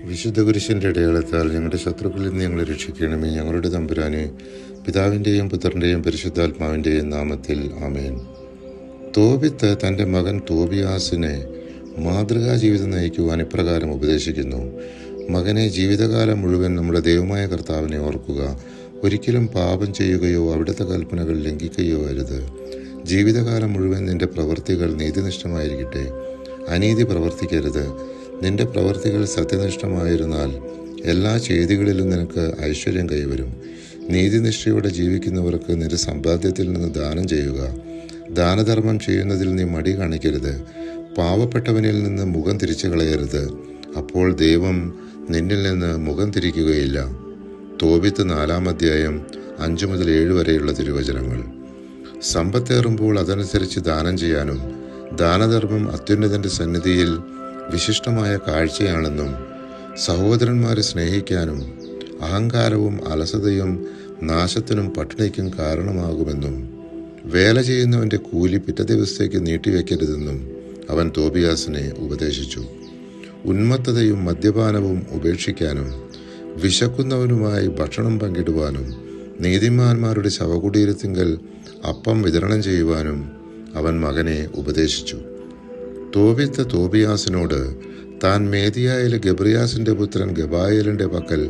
വിശുദ്ധ കുരിശിൻ്റെ അടയാളത്താൽ ഞങ്ങളുടെ ശത്രുക്കളിൽ നിന്ന് ഞങ്ങളെ രക്ഷിക്കണമേ. ഞങ്ങളുടെ തമ്പുരാനെ, പിതാവിൻ്റെയും പുത്രൻ്റെയും പരിശുദ്ധാത്മാവിൻ്റെയും നാമത്തിൽ ആമേൻ. തോബിത്ത് തൻ്റെ മകൻ തോബിയാസിനെ മാതൃകാ ജീവിതം നയിക്കുവാൻ ഇപ്രകാരം ഉപദേശിക്കുന്നു: മകനെ, ജീവിതകാലം മുഴുവൻ നമ്മുടെ ദൈവമായ കർത്താവിനെ ഓർക്കുക. ഒരിക്കലും പാപം ചെയ്യുകയോ അവിടുത്തെ കൽപ്പനകൾ ലംഘിക്കുകയോ അരുത്. ജീവിതകാലം മുഴുവൻ നിന്റെ പ്രവൃത്തികൾ നീതിനിഷ്ഠമായിരിക്കട്ടെ. അനീതി പ്രവർത്തിക്കരുത്. നിന്റെ പ്രവൃത്തികൾ സത്യനിഷ്ഠമായിരുന്നാൽ എല്ലാ ചെയ്തികളിലും നിനക്ക് ഐശ്വര്യം കൈവരും. നീതിനിഷ്ഠയോടെ ജീവിക്കുന്നവർക്ക് നിന്റെ സമ്പാദ്യത്തിൽ നിന്ന് ദാനം ചെയ്യുക. ദാനധർമ്മം ചെയ്യുന്നതിൽ നീ മടി കാണിക്കരുത്. പാവപ്പെട്ടവനിൽ നിന്ന് മുഖം തിരിച്ചു കളയരുത്. അപ്പോൾ ദൈവം നിന്നിൽ നിന്ന് മുഖം തിരിക്കുകയില്ല. തോബിത്ത് 4-ാം അധ്യായം 5 മുതൽ 7 വരെയുള്ള തിരുവചനങ്ങൾ. സമ്പത്തേറുമ്പോൾ അതനുസരിച്ച് ദാനം ചെയ്യാനും ദാനധർമ്മം അത്യുന്നതൻ്റെ സന്നിധിയിൽ വിശിഷ്ടമായ കാഴ്ചയാണെന്നും സഹോദരന്മാരെ സ്നേഹിക്കാനും അഹങ്കാരവും അലസതയും നാശത്തിനും പട്ടിണിക്കും കാരണമാകുമെന്നും വേല ചെയ്യുന്നവൻ്റെ കൂലി പിറ്റേ ദിവസത്തേക്ക് നീട്ടിവെക്കരുതെന്നും അവൻ തോബിയാസിനെ ഉപദേശിച്ചു. ഉന്മത്തതയും മദ്യപാനവും ഉപേക്ഷിക്കാനും വിശക്കുന്നവനുമായി ഭക്ഷണം പങ്കിടുവാനും നീതിമാന്മാരുടെ ശവകുടീരത്തിങ്കൽ അപ്പം വിതരണം ചെയ്യുവാനും അവൻ മകനെ ഉപദേശിച്ചു. തോബിത്ത് തോബിയാസിനോട് താൻ മേദിയായിലെ ഗബ്രിയാസിൻ്റെ പുത്രൻ ഗബായേലിൻ്റെ പക്കൽ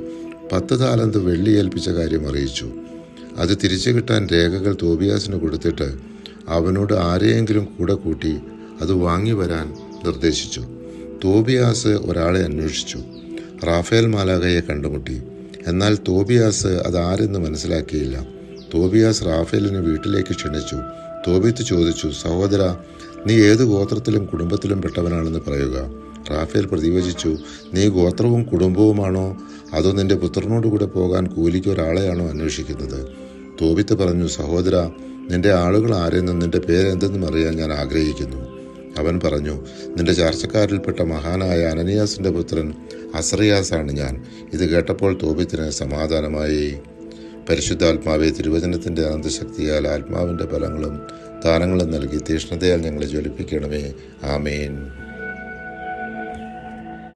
10 താലന്ത് വെള്ളി ഏൽപ്പിച്ച കാര്യം അറിയിച്ചു. അത് തിരിച്ചു കിട്ടാൻ രേഖകൾ തോബിയാസിന് കൊടുത്തിട്ട് അവനോട് ആരെയെങ്കിലും കൂടെ കൂട്ടി അത് വാങ്ങി വരാൻ നിർദ്ദേശിച്ചു. തോബിയാസ് ഒരാളെ അന്വേഷിച്ചു. റാഫേൽ മാലാഖയെ കണ്ടുമുട്ടി. എന്നാൽ തോബിയാസ് അതാരെന്ന് മനസ്സിലാക്കിയില്ല. തോബിയാസ് റാഫേലിനെ വീട്ടിലേക്ക് ക്ഷണിച്ചു. തോബിത്ത് ചോദിച്ചു: സഹോദര, നീ ഏത് ഗോത്രത്തിലും കുടുംബത്തിലും പെട്ടവനാണെന്ന് പറയുക. റാഫേൽ പ്രതിവചിച്ചു: നീ ഗോത്രവും കുടുംബവുമാണോ, അതോ നിന്റെ പുത്രനോടുകൂടെ പോകാൻ കൂലിക്ക് ഒരാളെയാണോ അന്വേഷിക്കുന്നത്? തോബിത്ത് പറഞ്ഞു: സഹോദര, നിന്റെ ആളുകൾ ആരെന്നും നിന്റെ പേരെന്തെന്നും അറിയാൻ ഞാൻ ആഗ്രഹിക്കുന്നു. അവൻ പറഞ്ഞു: നിന്റെ ചാർച്ചക്കാരിൽപ്പെട്ട മഹാനായ അനനിയാസിൻ്റെ പുത്രൻ അസറിയാസാണ് ഞാൻ. ഇത് കേട്ടപ്പോൾ തോബിത്തിന് സമാധാനമായി. പരിശുദ്ധാത്മാവെ, തിരുവചനത്തിൻ്റെ അനന്തശക്തിയാൽ ആത്മാവിൻ്റെ ഫലങ്ങളും ദാനങ്ങളും നൽകി തീഷ്ണതയാൽ ഞങ്ങളെ ജ്വലിപ്പിക്കണമേ. ആമേൻ.